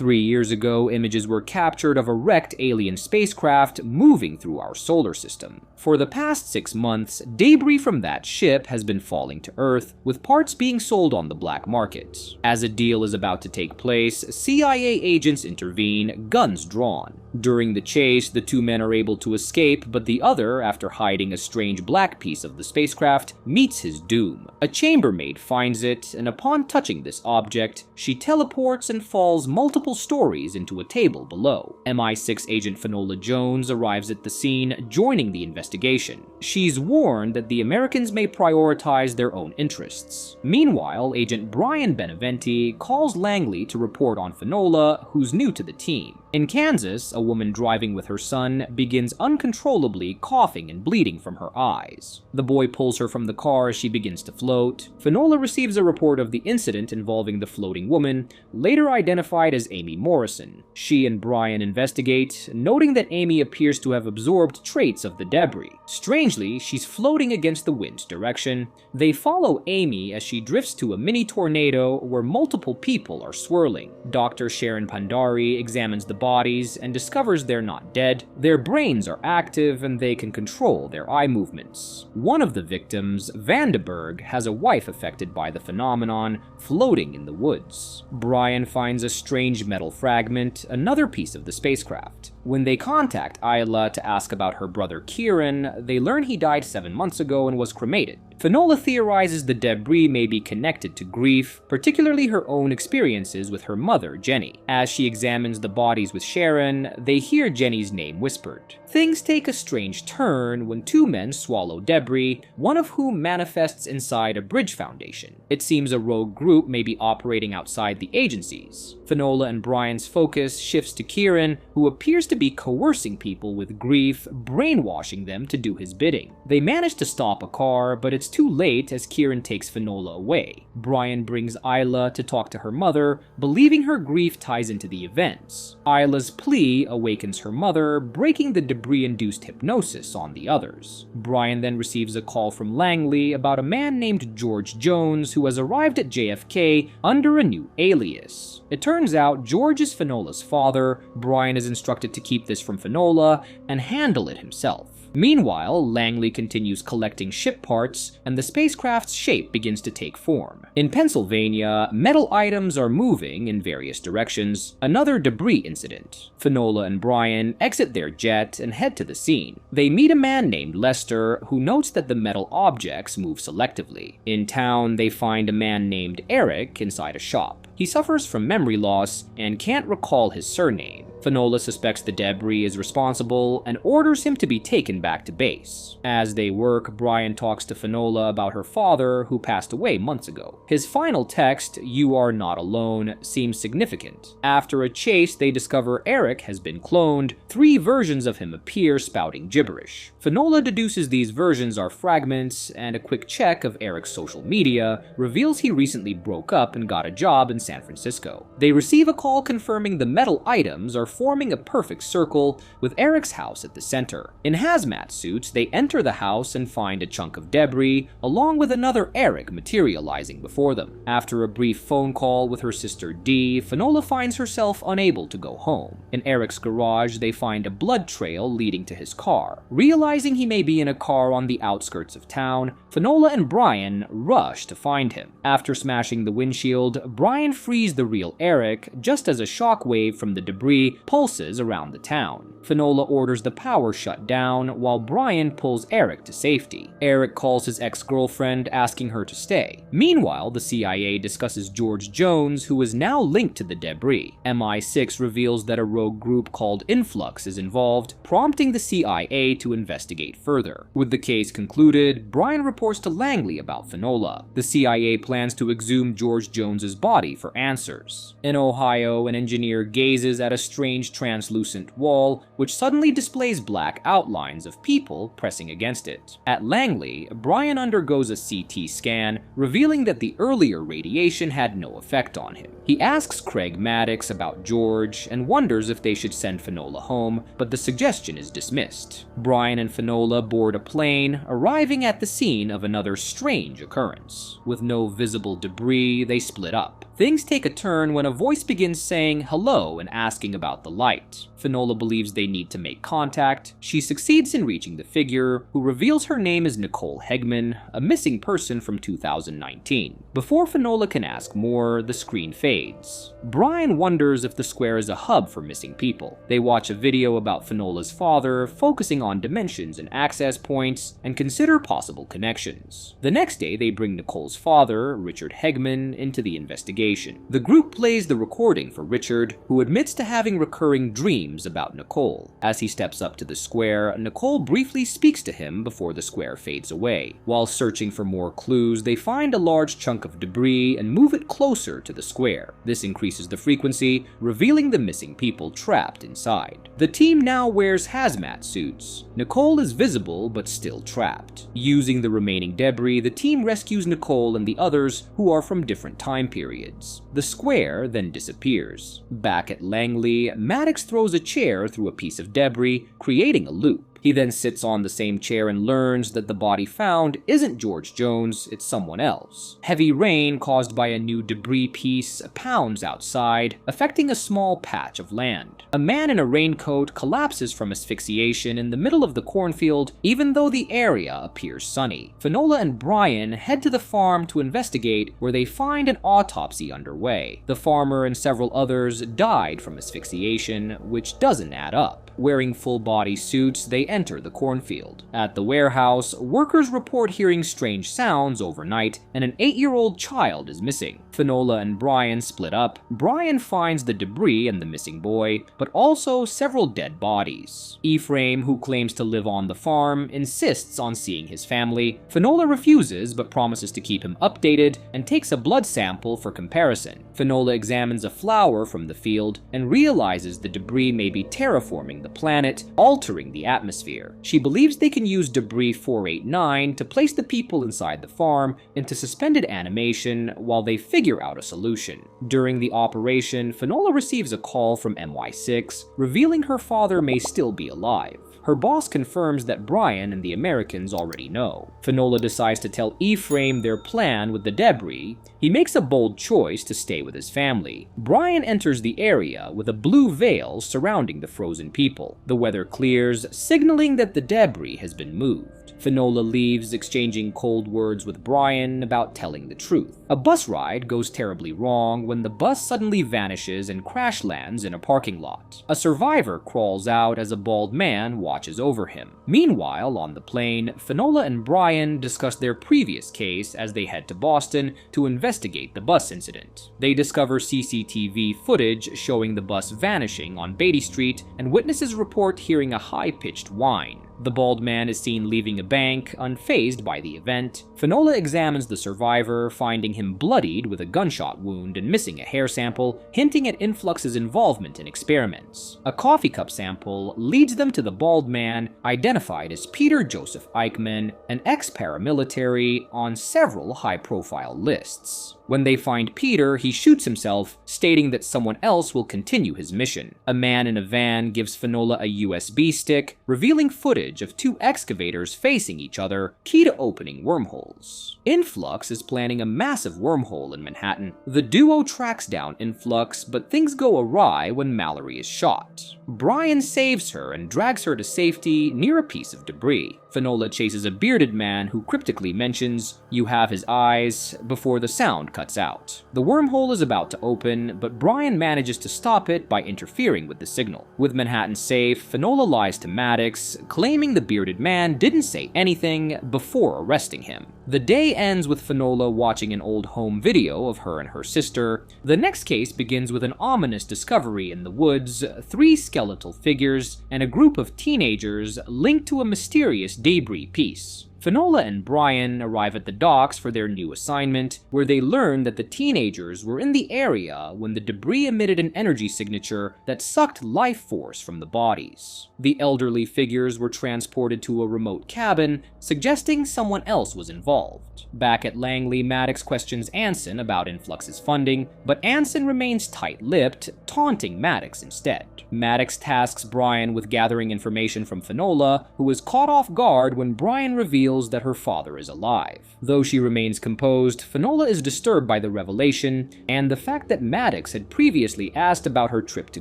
3 years ago, images were captured of a wrecked alien spacecraft moving through our solar system. For the past 6 months, debris from that ship has been falling to Earth, with parts being sold on the black market. As a deal is about to take place, CIA agents intervene, guns drawn. During the chase, the two men are able to escape, but the other, after hiding a strange black piece of the spacecraft, meets his doom. A chambermaid finds it, and upon touching this object, she teleports and falls multiple stories into a table below. MI6 agent Finola Jones arrives at the scene, joining the investigation. She's warned that the Americans may prioritize their own interests. Meanwhile, Agent Brian Beneventi calls Langley to report on Finola, who's new to the team. In Kansas, a woman driving with her son begins uncontrollably coughing and bleeding from her eyes. The boy pulls her from the car as she begins to float. Finola receives a report of the incident involving the floating woman, later identified as Amy Morrison. She and Brian investigate, noting that Amy appears to have absorbed traits of the debris. Strangely, she's floating against the wind's direction. They follow Amy as she drifts to a mini tornado where multiple people are swirling. Dr. Sharon Pandari examines the bodies and discovers they're not dead. Their brains are active and they can control their eye movements. One of the victims, Vandenberg, has a wife affected by the phenomenon, floating in the woods. Brian finds a strange metal fragment, another piece of the spacecraft. When they contact Isla to ask about her brother Kieran, they learn he died 7 months ago and was cremated. Finola theorizes the debris may be connected to grief, particularly her own experiences with her mother, Jenny. As she examines the bodies with Sharon, they hear Jenny's name whispered. Things take a strange turn when two men swallow debris, one of whom manifests inside a bridge foundation. It seems a rogue group may be operating outside the agencies. Finola and Brian's focus shifts to Kieran, who appears to be coercing people with grief, brainwashing them to do his bidding. They manage to stop a car, but it's too late as Kieran takes Finola away. Brian brings Isla to talk to her mother, believing her grief ties into the events. Isla's plea awakens her mother, breaking the debris-induced hypnosis on the others. Brian then receives a call from Langley about a man named George Jones who has arrived at JFK under a new alias. It turns out George is Finola's father. Brian is instructed to keep this from Finola and handle it himself. Meanwhile, Langley continues collecting ship parts, and the spacecraft's shape begins to take form. In Pennsylvania, metal items are moving in various directions, another debris incident. Finola and Brian exit their jet and head to the scene. They meet a man named Lester, who notes that the metal objects move selectively. In town, they find a man named Eric inside a shop. He suffers from memory loss and can't recall his surname. Finola suspects the debris is responsible and orders him to be taken back to base. As they work, Brian talks to Finola about her father, who passed away months ago. His final text, "You are not alone," seems significant. After a chase, they discover Eric has been cloned. 3 versions of him appear, spouting gibberish. Finola deduces these versions are fragments, and a quick check of Eric's social media reveals he recently broke up and got a job in San Francisco. They receive a call confirming the metal items are forming a perfect circle, with Eric's house at the center. In hazmat suits, they enter the house and find a chunk of debris, along with another Eric materializing before them. After a brief phone call with her sister Dee, Finola finds herself unable to go home. In Eric's garage, they find a blood trail leading to his car. Realizing he may be in a car on the outskirts of town, Finola and Brian rush to find him. After smashing the windshield, Brian frees the real Eric, just as a shockwave from the debris pulses around the town. Finola orders the power shut down, while Brian pulls Eric to safety. Eric calls his ex-girlfriend, asking her to stay. Meanwhile, the CIA discusses George Jones, who is now linked to the debris. MI6 reveals that a rogue group called Influx is involved, prompting the CIA to investigate further. With the case concluded, Brian reports to Langley about Finola. The CIA plans to exhume George Jones's body for answers. In Ohio, an engineer gazes at a strange translucent wall, which suddenly displays black outlines of people pressing against it. At Langley, Brian undergoes a CT scan, revealing that the earlier radiation had no effect on him. He asks Craig Maddox about George and wonders if they should send Finola home, but the suggestion is dismissed. Brian and Finola board a plane, arriving at the scene of another strange occurrence. With no visible debris, they split up. Things take a turn when a voice begins saying hello and asking about the light. Finola believes they need to make contact. She succeeds in reaching the figure, who reveals her name is Nicole Hegman, a missing person from 2019. Before Finola can ask more, the screen fades. Brian wonders if the square is a hub for missing people. They watch a video about Finola's father, focusing on dimensions and access points, and consider possible connections. The next day, they bring Nicole's father, Richard Hegman, into the investigation. The group plays the recording for Richard, who admits to having recurring dreams about Nicole. As he steps up to the square, Nicole briefly speaks to him before the square fades away. While searching for more clues, they find a large chunk of debris and move it closer to the square. This increases the frequency, revealing the missing people trapped inside. The team now wears hazmat suits. Nicole is visible but still trapped. Using the remaining debris, the team rescues Nicole and the others, who are from different time periods. The square then disappears. Back at Langley, Maddox throws a chair through a piece of debris, creating a loop. He then sits on the same chair and learns that the body found isn't George Jones, it's someone else. Heavy rain caused by a new debris piece pounds outside, affecting a small patch of land. A man in a raincoat collapses from asphyxiation in the middle of the cornfield, even though the area appears sunny. Finola and Brian head to the farm to investigate, where they find an autopsy underway. The farmer and several others died from asphyxiation, which doesn't add up. Wearing full-body suits, they enter the cornfield. At the warehouse, workers report hearing strange sounds overnight, and an 8-year-old child is missing. Finola and Brian split up. Brian finds the debris and the missing boy, but also several dead bodies. Ephraim, who claims to live on the farm, insists on seeing his family. Finola refuses, but promises to keep him updated and takes a blood sample for comparison. Finola examines a flower from the field and realizes the debris may be terraforming the planet, altering the atmosphere. She believes they can use debris 489 to place the people inside the farm into suspended animation while they figure out a solution. During the operation, Finola receives a call from MI6, revealing her father may still be alive. Her boss confirms that Brian and the Americans already know. Finola decides to tell Ephraim their plan with the debris. He makes a bold choice to stay with his family. Brian enters the area with a blue veil surrounding the frozen people. The weather clears, signaling that the debris has been moved. Finola leaves, exchanging cold words with Brian about telling the truth. A bus ride goes terribly wrong when the bus suddenly vanishes and crash lands in a parking lot. A survivor crawls out as a bald man watches over him. Meanwhile, on the plane, Finola and Brian discuss their previous case as they head to Boston to investigate the bus incident. They discover CCTV footage showing the bus vanishing on Beatty Street, and witnesses report hearing a high-pitched whine. The bald man is seen leaving a bank, unfazed by the event. Finola examines the survivor, finding him bloodied with a gunshot wound and missing a hair sample, hinting at Influx's involvement in experiments. A coffee cup sample leads them to the bald man, identified as Peter Joseph Eichmann, an ex-paramilitary on several high-profile lists. When they find Peter, he shoots himself, stating that someone else will continue his mission. A man in a van gives Finola a USB stick, revealing footage of two excavators facing each other, key to opening wormholes. Influx is planning a massive wormhole in Manhattan. The duo tracks down Influx, but things go awry when Mallory is shot. Brian saves her and drags her to safety near a piece of debris. Finola chases a bearded man who cryptically mentions, "You have his eyes," before the sound cuts out. The wormhole is about to open, but Brian manages to stop it by interfering with the signal. With Manhattan safe, Finola lies to Maddox, claiming the bearded man didn't say anything before arresting him. The day ends with Finola watching an old home video of her and her sister. The next case begins with an ominous discovery in the woods, 3 skeletal figures, and a group of teenagers linked to a mysterious debris piece. Finola and Brian arrive at the docks for their new assignment, where they learn that the teenagers were in the area when the debris emitted an energy signature that sucked life force from the bodies. The elderly figures were transported to a remote cabin, suggesting someone else was involved. Back at Langley, Maddox questions Anson about Influx's funding, but Anson remains tight-lipped, taunting Maddox instead. Maddox tasks Brian with gathering information from Finola, who is caught off guard when Brian reveals reveals that her father is alive. Though she remains composed, Finola is disturbed by the revelation and the fact that Maddox had previously asked about her trip to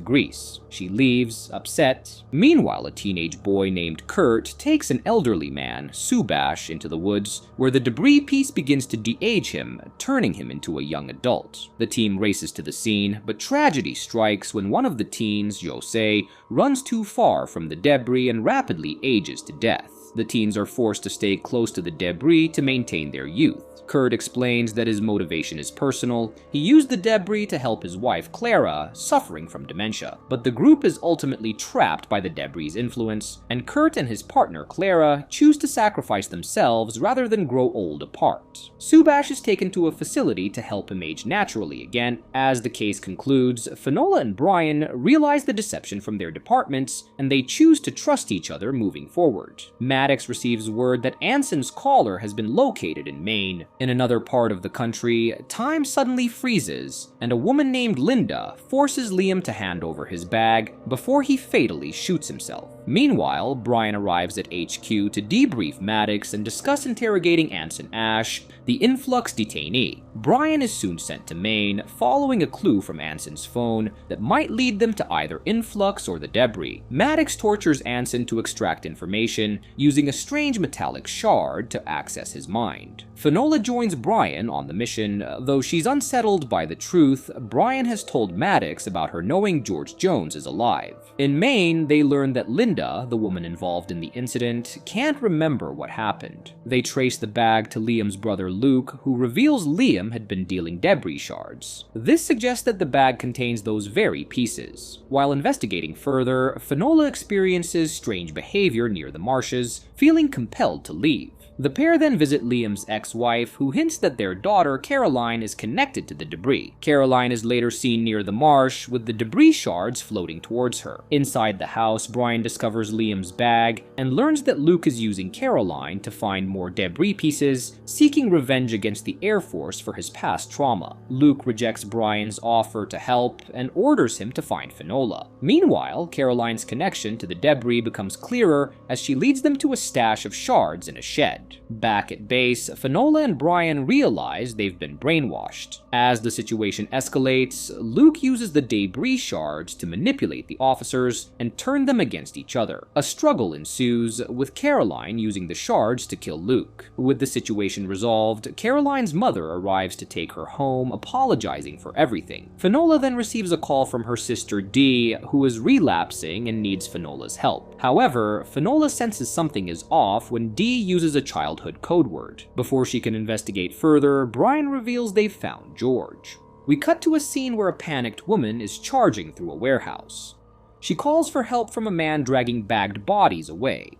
Greece. She leaves, upset. Meanwhile, a teenage boy named Kurt takes an elderly man, Subash, into the woods, where the debris piece begins to de-age him, turning him into a young adult. The team races to the scene, but tragedy strikes when one of the teens, Jose, runs too far from the debris and rapidly ages to death. The teens are forced to stay close to the debris to maintain their youth. Kurt explains that his motivation is personal. He used the debris to help his wife Clara, suffering from dementia. But the group is ultimately trapped by the debris' influence, and Kurt and his partner Clara choose to sacrifice themselves rather than grow old apart. Subash is taken to a facility to help him age naturally again. As the case concludes, Finola and Brian realize the deception from their departments, and they choose to trust each other moving forward. Maddox receives word that Anson's caller has been located in Maine. In another part of the country, time suddenly freezes, and a woman named Linda forces Liam to hand over his bag before he fatally shoots himself. Meanwhile, Brian arrives at HQ to debrief Maddox and discuss interrogating Anson Ash, the influx detainee. Brian is soon sent to Maine, following a clue from Anson's phone that might lead them to either influx or the debris. Maddox tortures Anson to extract information, using a strange metallic shard to access his mind. Finola joins Brian on the mission. Though she's unsettled by the truth, Brian has told Maddox about her knowing George Jones is alive. In Maine, they learn that Linda, the woman involved in the incident, can't remember what happened. They trace the bag to Liam's brother Luke, who reveals Liam had been dealing debris shards. This suggests that the bag contains those very pieces. While investigating further, Finola experiences strange behavior near the marshes, feeling compelled to leave. The pair then visit Liam's ex-wife, who hints that their daughter, Caroline, is connected to the debris. Caroline is later seen near the marsh, with the debris shards floating towards her. Inside the house, Brian discovers Liam's bag and learns that Luke is using Caroline to find more debris pieces, seeking revenge against the Air Force for his past trauma. Luke rejects Brian's offer to help and orders him to find Finola. Meanwhile, Caroline's connection to the debris becomes clearer as she leads them to a stash of shards in a shed. Back at base, Finola and Brian realize they've been brainwashed. As the situation escalates, Luke uses the debris shards to manipulate the officers and turn them against each other. A struggle ensues, with Caroline using the shards to kill Luke. With the situation resolved, Caroline's mother arrives to take her home, apologizing for everything. Finola then receives a call from her sister Dee, who is relapsing and needs Finola's help. However, Finola senses something is off when Dee uses a childhood code word. Before she can investigate further, Brian reveals they've found George. We cut to a scene where a panicked woman is charging through a warehouse. She calls for help from a man dragging bagged bodies away.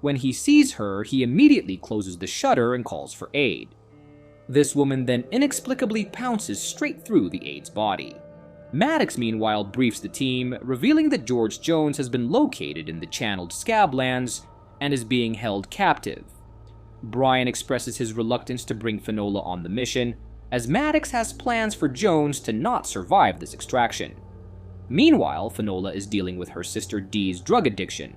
When he sees her, he immediately closes the shutter and calls for aid. This woman then inexplicably pounces straight through the aid's body. Maddox, meanwhile, briefs the team, revealing that George Jones has been located in the channeled Scablands and is being held captive. Brian expresses his reluctance to bring Finola on the mission, as Maddox has plans for Jones to not survive this extraction. Meanwhile, Finola is dealing with her sister Dee's drug addiction.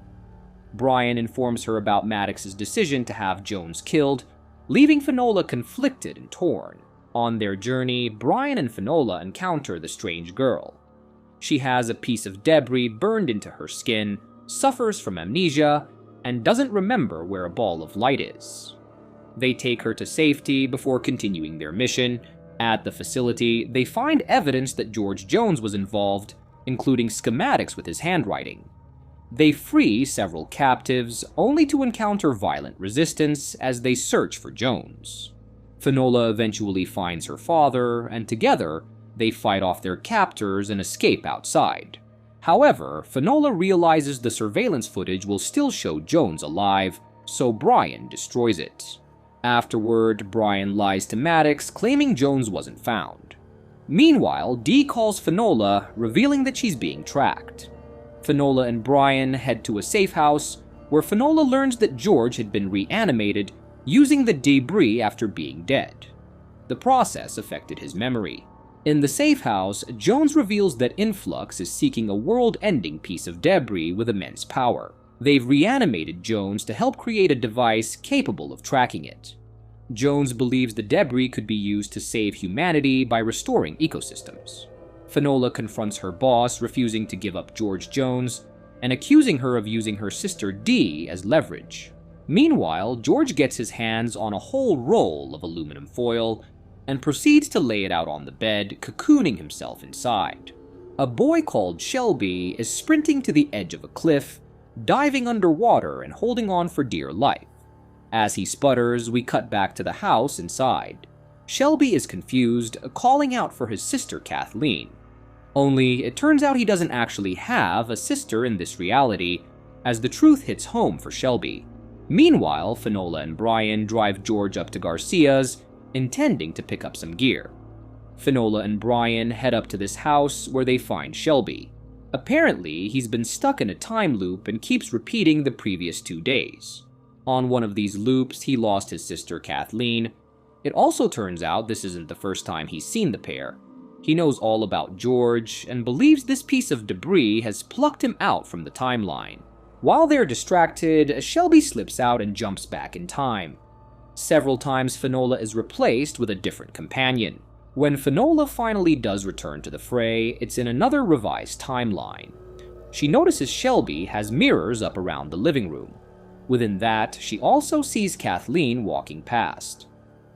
Brian informs her about Maddox's decision to have Jones killed, leaving Finola conflicted and torn. On their journey, Brian and Finola encounter the strange girl. She has a piece of debris burned into her skin, suffers from amnesia, and doesn't remember where a ball of light is. They take her to safety before continuing their mission. At the facility, they find evidence that George Jones was involved, including schematics with his handwriting. They free several captives, only to encounter violent resistance as they search for Jones. Finola eventually finds her father, and together, they fight off their captors and escape outside. However, Finola realizes the surveillance footage will still show Jones alive, so Brian destroys it. Afterward, Brian lies to Maddox, claiming Jones wasn't found. Meanwhile, Dee calls Finola, revealing that she's being tracked. Finola and Brian head to a safe house, where Finola learns that George had been reanimated using the debris after being dead. The process affected his memory. In the safe house, Jones reveals that Influx is seeking a world-ending piece of debris with immense power. They've reanimated Jones to help create a device capable of tracking it. Jones believes the debris could be used to save humanity by restoring ecosystems. Finola confronts her boss, refusing to give up George Jones, and accusing her of using her sister Dee as leverage. Meanwhile, George gets his hands on a whole roll of aluminum foil and proceeds to lay it out on the bed, cocooning himself inside. A boy called Shelby is sprinting to the edge of a cliff, diving underwater and holding on for dear life. As he sputters, we cut back to the house inside. Shelby is confused, calling out for his sister Kathleen. Only, it turns out he doesn't actually have a sister in this reality, as the truth hits home for Shelby. Meanwhile, Finola and Brian drive George up to Garcia's, intending to pick up some gear. Finola and Brian head up to this house where they find Shelby. Apparently, he's been stuck in a time loop and keeps repeating the previous 2 days. On one of these loops, he lost his sister Kathleen. It also turns out this isn't the first time he's seen the pair. He knows all about George and believes this piece of debris has plucked him out from the timeline. While they're distracted, Shelby slips out and jumps back in time. Several times Finola is replaced with a different companion. When Finola finally does return to the fray, it's in another revised timeline. She notices Shelby has mirrors up around the living room. Within that, she also sees Kathleen walking past.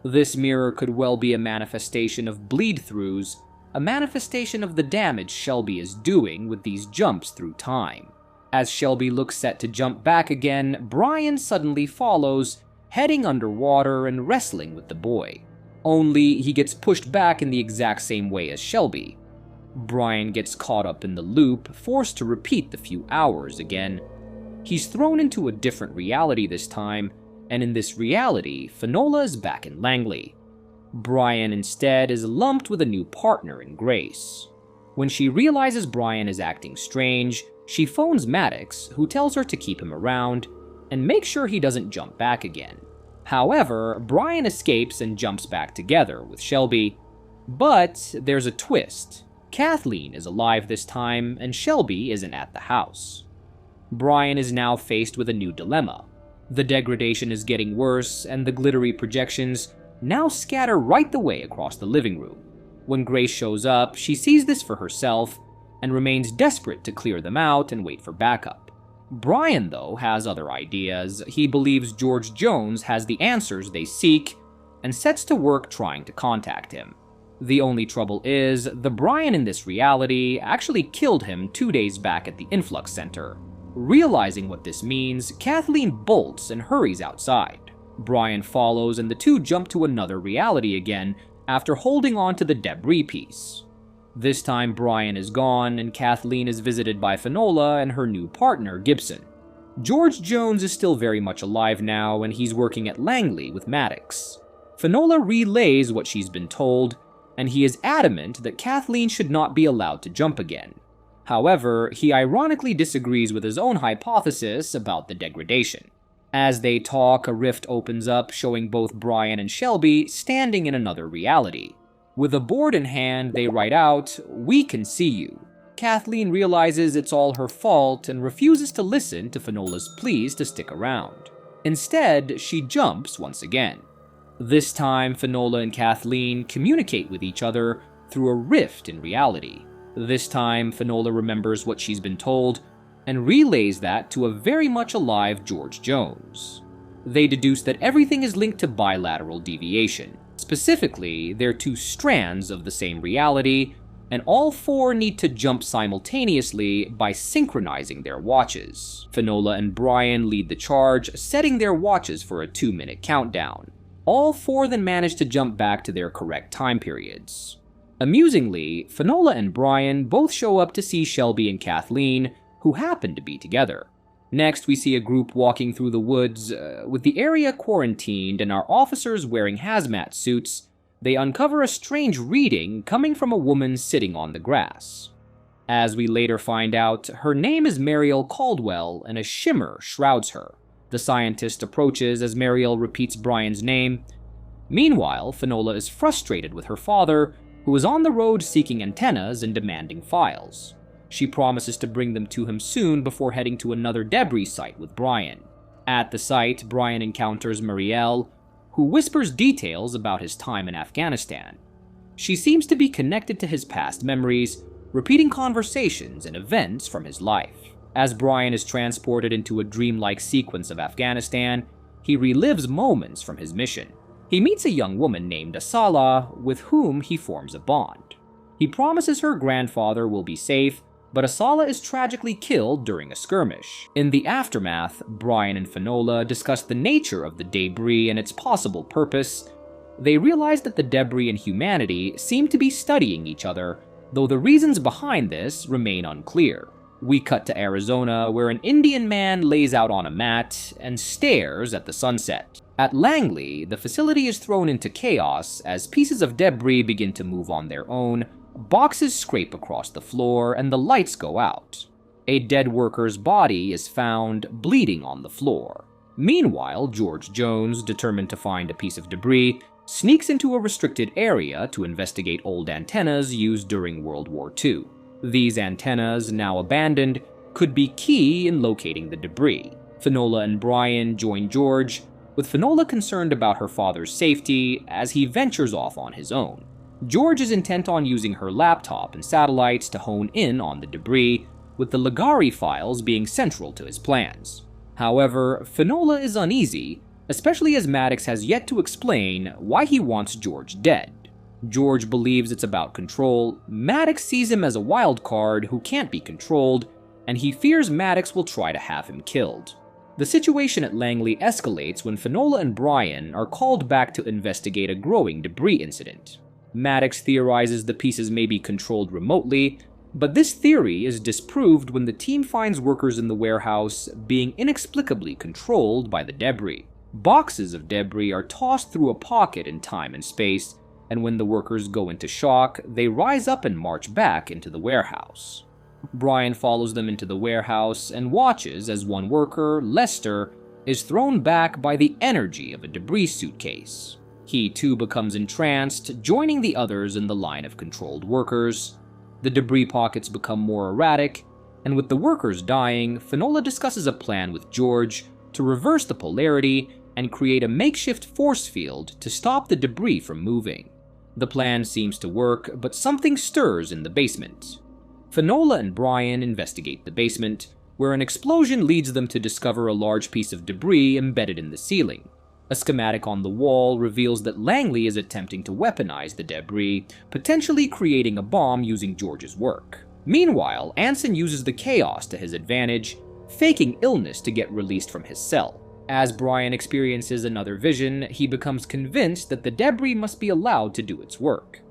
This mirror could well be a manifestation of bleed-throughs, a manifestation of the damage Shelby is doing with these jumps through time. As Shelby looks set to jump back again, Brian suddenly follows, heading underwater and wrestling with the boy. Only he gets pushed back in the exact same way as Shelby. Brian gets caught up in the loop, forced to repeat the few hours again. He's thrown into a different reality this time, and in this reality, Finola is back in Langley. Brian instead is lumped with a new partner in Grace. When she realizes Brian is acting strange, she phones Maddox, who tells her to keep him around and make sure he doesn't jump back again. However, Brian escapes and jumps back together with Shelby. But there's a twist. Kathleen is alive this time, and Shelby isn't at the house. Brian is now faced with a new dilemma. The degradation is getting worse, and the glittery projections now scatter right the way across the living room. When Grace shows up, she sees this for herself and remains desperate to clear them out and wait for backup. Brian, though, has other ideas. He believes George Jones has the answers they seek and sets to work trying to contact him. The only trouble is, the Brian in this reality actually killed him 2 days back at the influx center. Realizing what this means, Kathleen bolts and hurries outside. Brian follows and the two jump to another reality again after holding on to the debris piece. This time Brian is gone and Kathleen is visited by Finola and her new partner, Gibson. George Jones is still very much alive now and he's working at Langley with Maddox. Finola relays what she's been told, and he is adamant that Kathleen should not be allowed to jump again. However, he ironically disagrees with his own hypothesis about the degradation. As they talk, a rift opens up, showing both Brian and Shelby standing in another reality. With a board in hand, they write out, "We can see you." Kathleen realizes it's all her fault and refuses to listen to Finola's pleas to stick around. Instead, she jumps once again. This time, Finola and Kathleen communicate with each other through a rift in reality. This time, Finola remembers what she's been told and relays that to a very much alive George Jones. They deduce that everything is linked to bilateral deviation. Specifically, they're two strands of the same reality, and all four need to jump simultaneously by synchronizing their watches. Finola and Brian lead the charge, setting their watches for a 2-minute countdown. All four then manage to jump back to their correct time periods. Amusingly, Finola and Brian both show up to see Shelby and Kathleen, who happen to be together. Next, we see a group walking through the woods. With the area quarantined and our officers wearing hazmat suits, they uncover a strange reading coming from a woman sitting on the grass. As we later find out, her name is Mariel Caldwell, and a shimmer shrouds her. The scientist approaches as Mariel repeats Brian's name. Meanwhile, Finola is frustrated with her father, who is on the road seeking antennas and demanding files. She promises to bring them to him soon before heading to another debris site with Brian. At the site, Brian encounters Marielle, who whispers details about his time in Afghanistan. She seems to be connected to his past memories, repeating conversations and events from his life. As Brian is transported into a dreamlike sequence of Afghanistan, he relives moments from his mission. He meets a young woman named Asala, with whom he forms a bond. He promises her grandfather will be safe, but Asala is tragically killed during a skirmish. In the aftermath, Brian and Finola discuss the nature of the debris and its possible purpose. They realize that the debris and humanity seem to be studying each other, though the reasons behind this remain unclear. We cut to Arizona, where an Indian man lays out on a mat and stares at the sunset. At Langley, the facility is thrown into chaos as pieces of debris begin to move on their own, boxes scrape across the floor, and the lights go out. A dead worker's body is found bleeding on the floor. Meanwhile, George Jones, determined to find a piece of debris, sneaks into a restricted area to investigate old antennas used during World War II. These antennas, now abandoned, could be key in locating the debris. Finola and Brian join George, with Finola concerned about her father's safety as he ventures off on his own. George is intent on using her laptop and satellites to hone in on the debris, with the Ligari files being central to his plans. However, Finola is uneasy, especially as Maddox has yet to explain why he wants George dead. George believes it's about control. Maddox sees him as a wild card who can't be controlled, and he fears Maddox will try to have him killed. The situation at Langley escalates when Finola and Brian are called back to investigate a growing debris incident. Maddox theorizes the pieces may be controlled remotely, but this theory is disproved when the team finds workers in the warehouse being inexplicably controlled by the debris. Boxes of debris are tossed through a pocket in time and space, and when the workers go into shock, they rise up and march back into the warehouse. Brian follows them into the warehouse and watches as one worker, Lester, is thrown back by the energy of a debris suitcase. He too becomes entranced, joining the others in the line of controlled workers. The debris pockets become more erratic, and with the workers dying, Finola discusses a plan with George to reverse the polarity and create a makeshift force field to stop the debris from moving. The plan seems to work, but something stirs in the basement. Finola and Brian investigate the basement, where an explosion leads them to discover a large piece of debris embedded in the ceiling. A schematic on the wall reveals that Langley is attempting to weaponize the debris, potentially creating a bomb using George's work. Meanwhile, Anson uses the chaos to his advantage, faking illness to get released from his cell. As Brian experiences another vision, he becomes convinced that the debris must be allowed to do its work.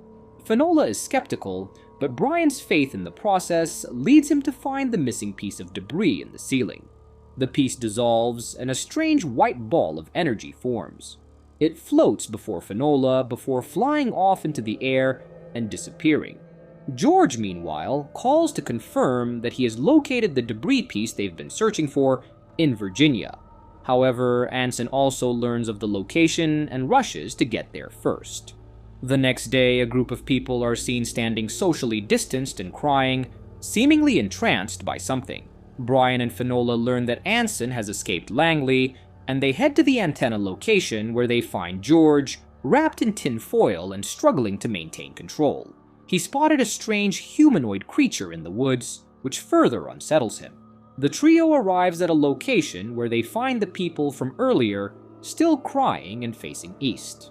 Finola is skeptical, but Brian's faith in the process leads him to find the missing piece of debris in the ceiling. The piece dissolves, and a strange white ball of energy forms. It floats before Finola before flying off into the air and disappearing. George, meanwhile, calls to confirm that he has located the debris piece they've been searching for in Virginia. However, Anson also learns of the location and rushes to get there first. The next day, a group of people are seen standing socially distanced and crying, seemingly entranced by something. Brian and Finola learn that Anson has escaped Langley, and they head to the antenna location where they find George, wrapped in tin foil and struggling to maintain control. He spotted a strange humanoid creature in the woods, which further unsettles him. The trio arrives at a location where they find the people from earlier still crying and facing east.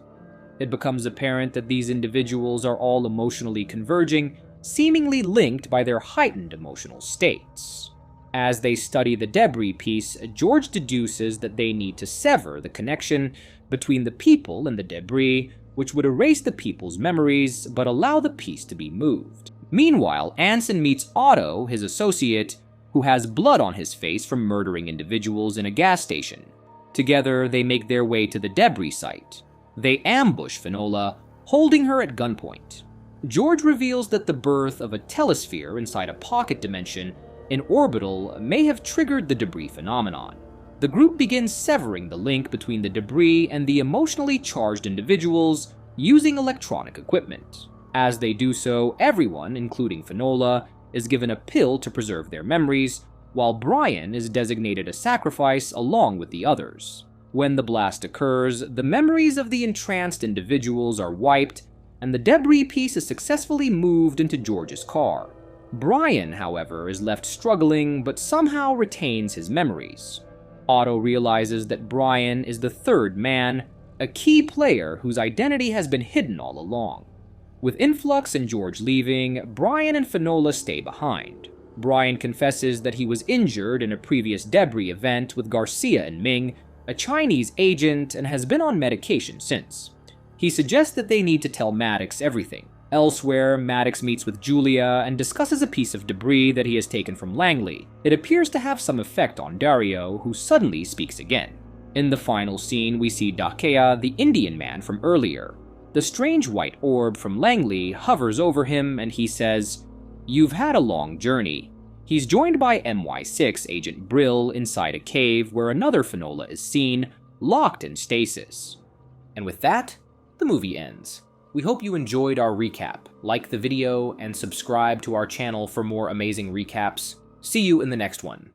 It becomes apparent that these individuals are all emotionally converging, seemingly linked by their heightened emotional states. As they study the debris piece, George deduces that they need to sever the connection between the people and the debris, which would erase the people's memories but allow the piece to be moved. Meanwhile, Anson meets Otto, his associate, who has blood on his face from murdering individuals in a gas station. Together, they make their way to the debris site. They ambush Finola, holding her at gunpoint. George reveals that the birth of a telesphere inside a pocket dimension in orbital may have triggered the debris phenomenon. The group begins severing the link between the debris and the emotionally charged individuals using electronic equipment. As they do so, everyone, including Finola, is given a pill to preserve their memories, while Brian is designated a sacrifice along with the others. When the blast occurs, the memories of the entranced individuals are wiped, and the debris piece is successfully moved into George's car. Brian, however, is left struggling but somehow retains his memories. Otto realizes that Brian is the third man, a key player whose identity has been hidden all along. With Influx and George leaving, Brian and Finola stay behind. Brian confesses that he was injured in a previous debris event with Garcia and Ming, a Chinese agent, and has been on medication since. He suggests that they need to tell Maddox everything. Elsewhere, Maddox meets with Julia and discusses a piece of debris that he has taken from Langley. It appears to have some effect on Dario, who suddenly speaks again. In the final scene, we see Dakea, the Indian man from earlier. The strange white orb from Langley hovers over him and he says, "You've had a long journey." He's joined by MY6 agent Brill inside a cave where another Finola is seen, locked in stasis. And with that, the movie ends. We hope you enjoyed our recap. Like the video and subscribe to our channel for more amazing recaps. See you in the next one.